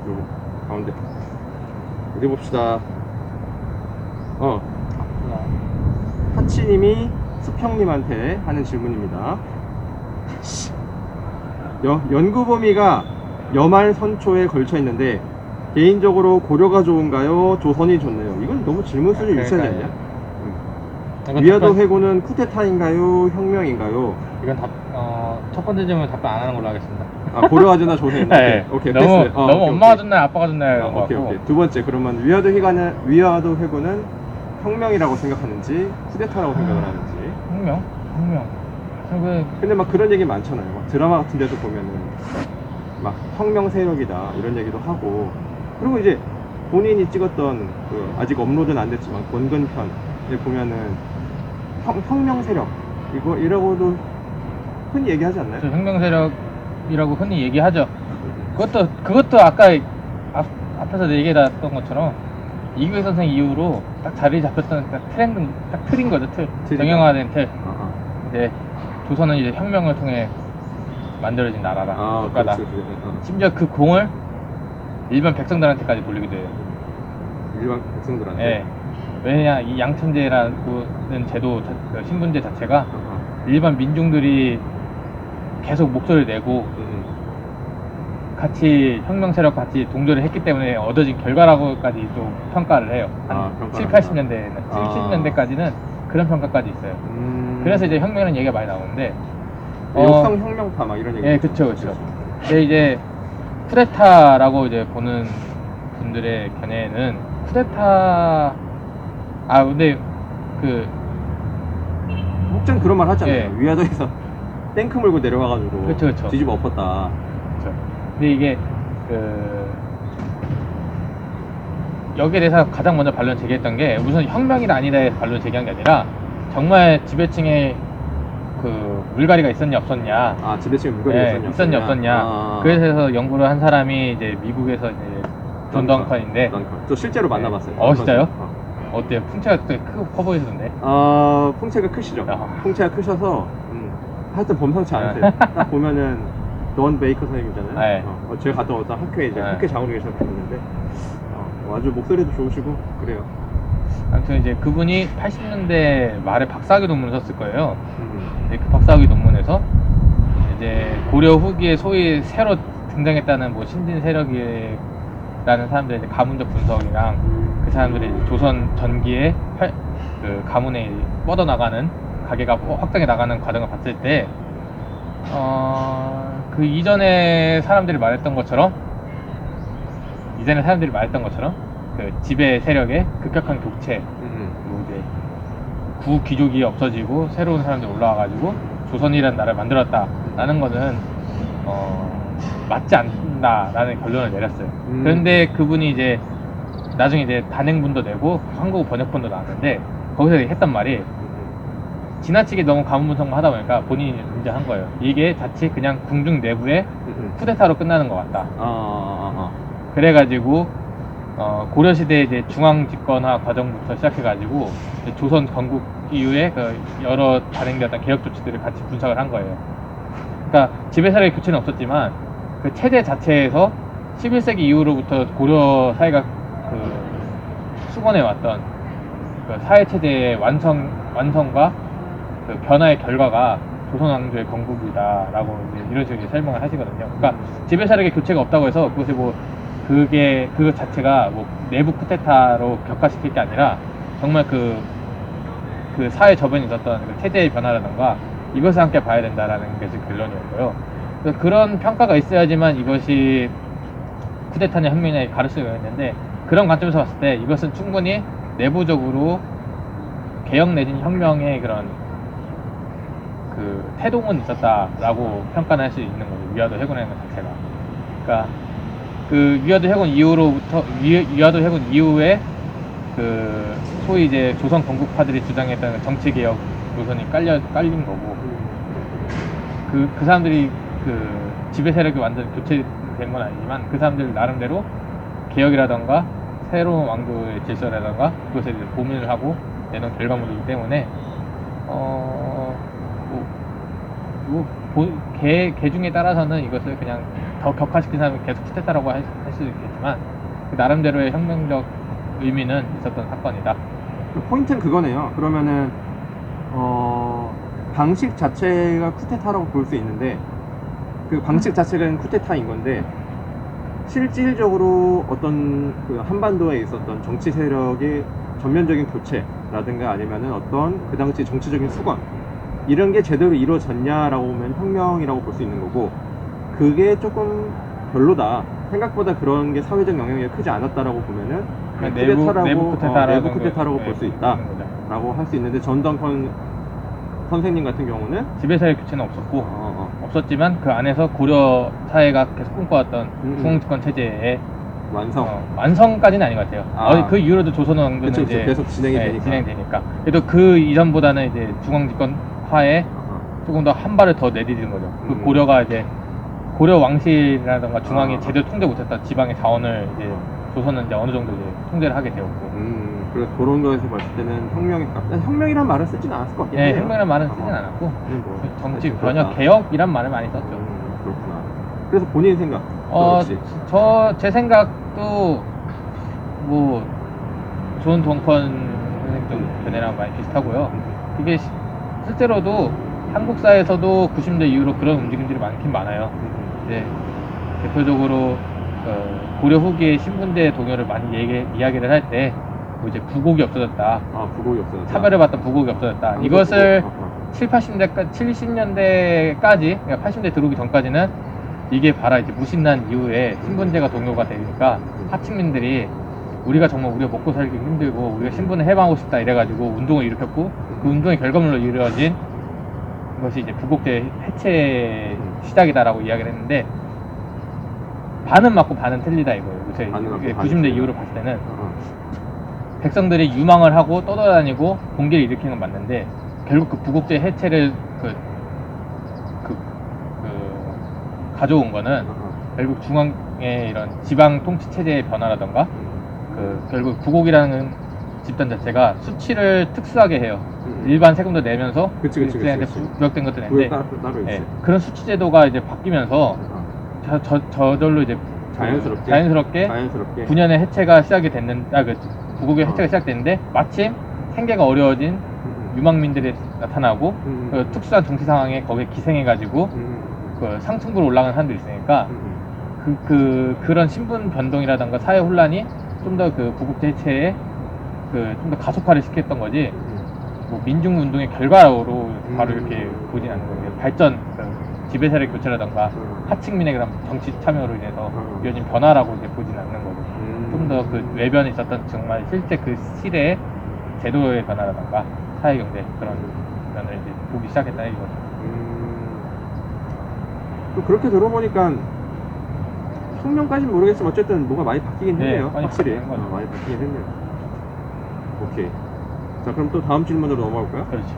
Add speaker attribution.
Speaker 1: 요거 가운데 어디 봅시다. 하치님이 수평님한테 하는 질문입니다. 연구 범위가 여말 선초에 걸쳐 있는데 개인적으로 고려가 좋은가요? 조선이 좋나요? 이건 너무 질문 수준이 유치하지 않냐? 위화도 회고는 쿠데타인가요? 혁명인가요?
Speaker 2: 이건 첫 번째 질문 답변 안 하는 걸로 하겠습니다.
Speaker 1: 아, 고려가 좋나 조선이 좋나?
Speaker 2: 네.
Speaker 1: 오케이,
Speaker 2: 너무
Speaker 1: 패스.
Speaker 2: 엄마가 좋나요? 아빠가 좋나요?
Speaker 1: 오케이. 두 번째, 그러면 위화도 회고는 혁명이라고 생각하는지 쿠데타라고 생각을 하는지.
Speaker 2: 혁명.
Speaker 1: 근데 막 그런 얘기 많잖아요. 막 드라마 같은 데도 보면은 막 혁명 세력이다 이런 얘기도 하고, 그리고 이제 본인이 찍었던 그 아직 업로드는 안 됐지만 원근편에 보면은 혁명 세력 이라고도 흔히 얘기하지 않나요?
Speaker 2: 혁명 세력이라고 흔히 얘기하죠. 그것도 아까 앞에서 얘기했던 것처럼 이규희 선생 이후로 딱 자리 잡혔던 딱 틀인 거죠. 정형화된 틀. 이제 조선은 이제 혁명을 통해 만들어진 나라다. 국가다. 심지어 그 공을 일반 백성들한테까지 돌리기도 해요.
Speaker 1: 일반 백성들한테?
Speaker 2: 네. 왜냐, 이 양천제라는 제도, 신분제 자체가 일반 민중들이 계속 목소리를 내고 같이 혁명 세력 같이 동조를 했기 때문에 얻어진 결과라고까지 좀 평가를 해요. 한 7, 80년대에는 70년대까지는 그런 평가까지 있어요. 그래서 이제 혁명이라는 얘기가 많이 나오는데
Speaker 1: 역성 혁명파 막 이런 얘기.
Speaker 2: 예, 그쵸. 근데 이제 쿠데타라고 이제 보는 분들의 견해는 근데
Speaker 1: 혹전 그런 말 하잖아요.
Speaker 2: 예.
Speaker 1: 위화도에서 탱크 몰고 내려가가지고
Speaker 2: 그쵸.
Speaker 1: 뒤집어 엎었다.
Speaker 2: 그쵸. 근데 이게 여기에 대해서 가장 먼저 반론 제기했던 게 우선 혁명이다 아니다에 반론 제기한 게 아니라 정말 지배층에 그 물갈이가 있었냐 없었냐.
Speaker 1: 지배층에 물갈이가
Speaker 2: 있었냐 없었냐. 그래서 연구를 한 사람이 이제 미국에서 이제 존 던컨인데
Speaker 1: 저 실제로 만나봤어요.
Speaker 2: 진짜요? 어때요? 풍채가 되게 크고 커 보이시던데?
Speaker 1: 풍채가 크시죠. 풍채가 크셔서 하여튼 범상치 않으세요. 딱 보면은 던 베이커 선생님이잖아요. 제가 갔다 왔던 학교에 이제 학교 장으로 계셨는데 아주 목소리도 좋으시고 그래요.
Speaker 2: 아무튼 이제 그분이 80년대 말에 박사학위 논문을 썼을 거예요. 그 박사학위 논문에서 이제 고려 후기에 소위 새로 등장했다는 뭐 신진 세력이라는 사람들의 이제 가문적 분석이랑 그 사람들의 이제 조선 전기에 그 가문에 뻗어나가는 가게가 확장해 나가는 과정을 봤을 때 그 이전에 사람들이 말했던 것처럼 그 지배 세력의 급격한 교체, 그리고 이제 구귀족이 없어지고 새로운 사람들이 올라와가지고 조선이라는 나라를 만들었다라는 거는 맞지 않는다라는 결론을 내렸어요. 그런데 그분이 이제 나중에 이제 단행본도 내고 한국어 번역본도 나왔는데 거기서 했던 말이 지나치게 너무 가문 분석만 하다 보니까 본인이 인정한 거예요. 이게 자칫 그냥 궁중 내부의 쿠데타로 끝나는 것 같다. 그래가지고 고려시대 이제 중앙 집권화 과정부터 시작해가지고 조선 건국 이후에 그 여러 단행되었던 개혁 조치들을 같이 분석을 한 거예요. 그러니까 지배 세력의 교체는 없었지만 그 체제 자체에서 11세기 이후로부터 고려 사회가 수건해 왔던 그 사회 체제의 완성과 그 변화의 결과가 조선 왕조의 건국이다라고 이런 식으로 설명을 하시거든요. 그러니까 지배 세력의 교체가 없다고 해서 그것이 뭐 그거 자체가 뭐 내부 쿠데타로 격화시킬 게 아니라 정말 그 사회 저변에 있었던 그 체제의 변화라던가 이것을 함께 봐야 된다라는 게 결론이었고요. 그런 평가가 있어야지만 이것이 쿠데타냐 혁명이냐 가를 수가 있는데 그런 관점에서 봤을 때 이것은 충분히 내부적으로 개혁 내진 혁명의 그런 그 태동은 있었다라고 평가를 할 수 있는 거죠. 위화도 해군이라는 것 자체가. 그러니까 그 위화도 해군 이후에 그 소위 이제 조선 건국파들이 주장했던 정치 개혁 노선이 깔린 거고 그 사람들이 그 지배 세력이 완전 교체된 건 아니지만 그 사람들 나름대로 개혁이라던가 새로운 왕조의 질서라던가 그것에 대해서 고민을 하고 내놓은 결과물이기 때문에 개중에 따라서는 이것을 그냥 더 격화시킨 사람이 계속 쿠데타라고 할 수도 있겠지만 그 나름대로의 혁명적 의미는 있었던 사건이다.
Speaker 1: 포인트는 그거네요. 그러면은 방식 자체가 쿠데타라고 볼 수 있는데 그 방식 자체가 쿠데타인 건데 실질적으로 어떤 그 한반도에 있었던 정치 세력의 전면적인 교체라든가 아니면은 어떤 그 당시 정치적인 수건 이런 게 제대로 이루어졌냐라고 보면 혁명이라고 볼 수 있는 거고 그게 조금 별로다. 생각보다 그런 게 사회적 영향이 크지 않았다라고 보면은 그냥
Speaker 2: 내부
Speaker 1: 쿠데타라고 볼 수 있다라고 할 수 있는데 전덕헌 선생님 같은 경우는
Speaker 2: 지배사회 교체는 없었고 없었지만 그 안에서 고려 사회가 계속 꿈꿔왔던 중앙집권 체제의 완성까지는 아닌 것 같아요. 그 이후로도 조선 왕조는
Speaker 1: 그쵸,
Speaker 2: 이제
Speaker 1: 계속
Speaker 2: 진행되니까. 그래도 그 이전보다는 이제 중앙집권화에 조금 더 한 발을 더 내디디는 거죠. 그 고려가 이제 고려 왕실이라던가 중앙이 제대로 통제 못했던 지방의 자원을 이제 조선은 이제 어느 정도 이제 통제를 하게 되었고.
Speaker 1: 그래서 그런 거에서 봤을 때는 혁명이란 말을 쓰진 않았을 것 같긴 해요.
Speaker 2: 혁명이란 말은 쓰진 않았고
Speaker 1: 뭐,
Speaker 2: 정치 변혁 개혁이란 말을 많이 썼죠.
Speaker 1: 그렇구나. 그래서 본인 생각.
Speaker 2: 제 생각도 뭐 존 동컨 선생 좀 견해랑 많이 비슷하고요. 이게 실제로도 한국사에서도 90년대 이후로 그런 움직임들이 많긴 많아요. 이제 대표적으로 고려 후기에 신분대 동요를 많이 이야기를 할 때 뭐 이제 부곡이 없어졌다.
Speaker 1: 부곡이 없어졌다.
Speaker 2: 차별을 받던 부곡이 없어졌다. 이것을 70년대까지, 그러니까 80년대 들어오기 전까지는 이게 바로 이제 무신난 이후에 신분제가 동요가 되니까 하층민들이 우리가 정말 우리가 먹고 살기 힘들고 우리가 신분을 해방하고 싶다 이래가지고 운동을 일으켰고 그 운동의 결과물로 이루어진 것이 이제 부곡제 해체 시작이다라고 이야기를 했는데 반은 맞고 반은 틀리다 이거예요. 90년대 이후로 봤을 때는 백성들이 유망을 하고 떠돌아다니고 공기를 일으키는 건 맞는데 결국 그 부곡제 해체를 가져온 거는 결국 중앙의 이런 지방 통치 체제의 변화라던가 결국 부곡이라는 집단 자체가 수치를 특수하게 해요. 일반 세금도 내면서 부역된 것도 내는데 그런 수치 제도가 이제 바뀌면서 저절로 이제 자연스럽게 9년의 해체가 시작이 부곡의 해체가 시작됐는데 마침 생계가 어려워진 유망민들이 나타나고 그 특수한 정치 상황에 거기에 기생해가지고 그 상층부로 올라가는 사람들이 있으니까 그런 신분 변동이라던가 사회 혼란이 좀 더 그 부곡제 해체에 좀 더 가속화를 시켰던 거지 뭐 민중운동의 결과로 바로 이렇게 보진 않는 거예요. 발전, 지배세력 교체라던가 하층민의 그런 정치 참여로 인해서 이어진 변화라고 이제 보진 않는 거죠. 좀 더 그 외변에 있었던 정말 실제 그 시대의 제도의 변화라던가 사회 경제 그런 면을 이제 보기 시작했다 이거죠.
Speaker 1: 또 그렇게 들어보니까 혁명까지는 모르겠지만 어쨌든 뭐가 많이 바뀌긴 했네요. 확실히 많이 바뀌긴 했네요. 오케이. 자, 그럼 또 다음 질문으로 넘어갈까요?
Speaker 2: 그렇죠.